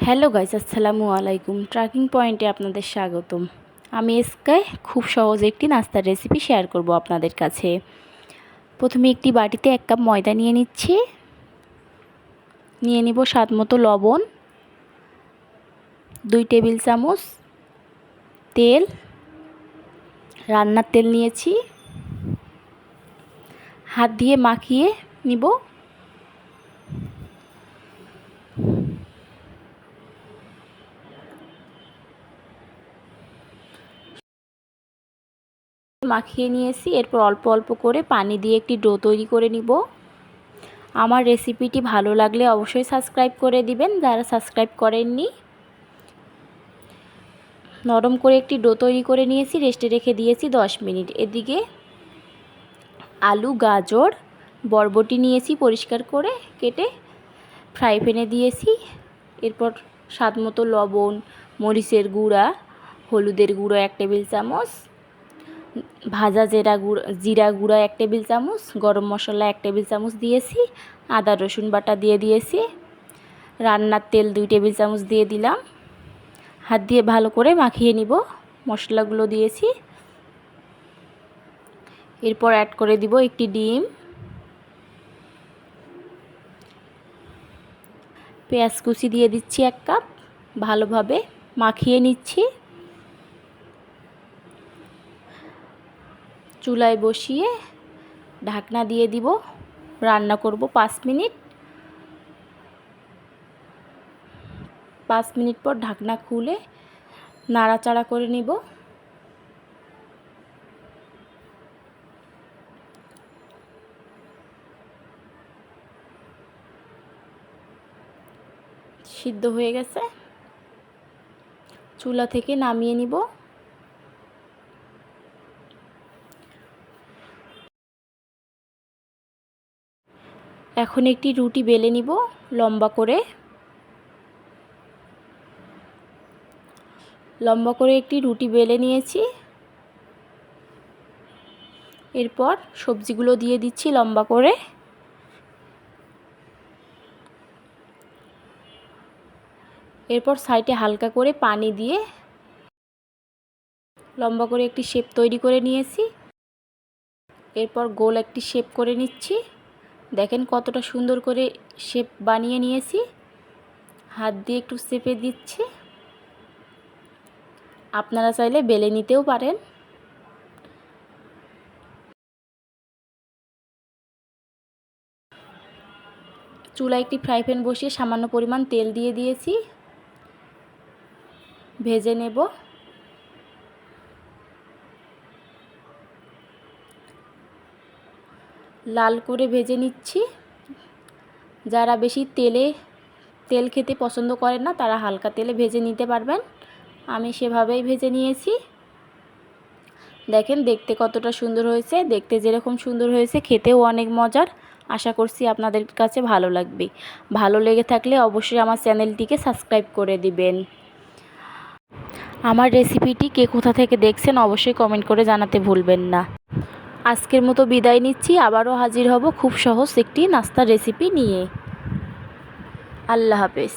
Hello guys, আসসালামু আলাইকুম। Tracking পয়েন্টে আপনাদের স্বাগতম। আমি এসকাই খুব সহজ একটি নাস্তার রেসিপি শেয়ার করব আপনাদের কাছে। প্রথমে একটি বাটিতে 1 কাপ ময়দা নিয়ে নিচ্ছি। নিয়ে নিব স্বাদ মতো লবণ, 2 টেবিল চামচ তেল, রান্নার তেল নিয়েছি। হাত দিয়ে মাখিয়ে নিব। মাখিয়ে নিয়েছি। এরপর অল্প অল্প করে পানি দিয়ে একটি ডো তৈরি করে নিব। আমার রেসিপিটি ভালো লাগলে অবশ্যই সাবস্ক্রাইব করে দিবেন যারা সাবস্ক্রাইব করেননি। নরম করে একটি ডো তৈরি করে নিয়েছি, রেস্টে রেখে দিয়েছি 10 মিনিট। এদিকে আলু, গাজর, বরবটি নিয়েছি পরিষ্কার করে কেটে ফ্রাই প্যানে দিয়েছি। এরপর স্বাদ মতো লবণ, মরিচের গুঁড়া, হলুদের গুঁড়ো 1 টেবিল চামচ, ভাজা জিরা গুঁড়া 1 টেবিল চামচ, গরম মশলা 1 টেবিল চামচ দিয়েছি। আদা রসুন বাটা দিয়ে দিয়েছি। রান্নার তেল 2 টেবিল চামচ দিয়ে দিলাম। হাত দিয়ে ভালো করে মাখিয়ে নিব। মশলাগুলো দিয়েছি। এরপর অ্যাড করে দিব একটি ডিম, পেঁয়াজ কুচি দিয়ে দিচ্ছি 1 কাপ। ভালোভাবে মাখিয়ে নিচ্ছি। চুলায় বসিয়ে ঢাকনা দিয়ে দিব। রান্না করব 5 মিনিট। 5 মিনিট পর ঢাকনা খুলে নাড়াচাড়া করে নিব। সিদ্ধ হয়ে গেছে। চুলা থেকে নামিয়ে নিব। এখন একটি রুটি বেলে নিব লম্বা করে। একটি রুটি বেলে নিয়েছি। এরপর সবজিগুলো দিয়ে দিচ্ছি লম্বা করে। এরপর সাইডে হালকা করে পানি দিয়ে লম্বা করে একটি শেপ তৈরি করে নিয়েছি। এরপর গোল একটি শেপ করে নিচ্ছি। দেখেন কতটা সুন্দর করে শেপ বানিয়ে নিয়েছি। হাত দিয়ে একটু চেপে দিচ্ছি। আপনারা চাইলে বেলে নিতেও পারেন। চুলায় একটি ফ্রাই প্যান বসিয়ে সামান্য পরিমাণ তেল দিয়ে দিয়েছি। ভেজে নেব। লাল করে ভেজে নিচ্ছি। যারা বেশি তেল খেতে পছন্দ করেন না তারা হালকা তেলে ভেজে নিতে পারবেন। আমি সেভাবেই ভেজে নিয়েছি। দেখেন দেখতে কতটা সুন্দর হয়েছে। দেখতে যেরকম সুন্দর হয়েছে খেতেও অনেক মজার। আশা করছি আপনাদের কাছে ভালো লাগবে। ভালো লেগে থাকলে অবশ্যই আমার চ্যানেলটিকে সাবস্ক্রাইব করে দিবেন। আমার রেসিপিটি কে কোথা থেকে দেখছেন অবশ্যই কমেন্ট করে জানাতে ভুলবেন না। আজকের মতো বিদায় নিচ্ছি। আবারও হাজির হব খুব সহজ একটি নাস্তার রেসিপি নিয়ে। আল্লাহ হাফেজ।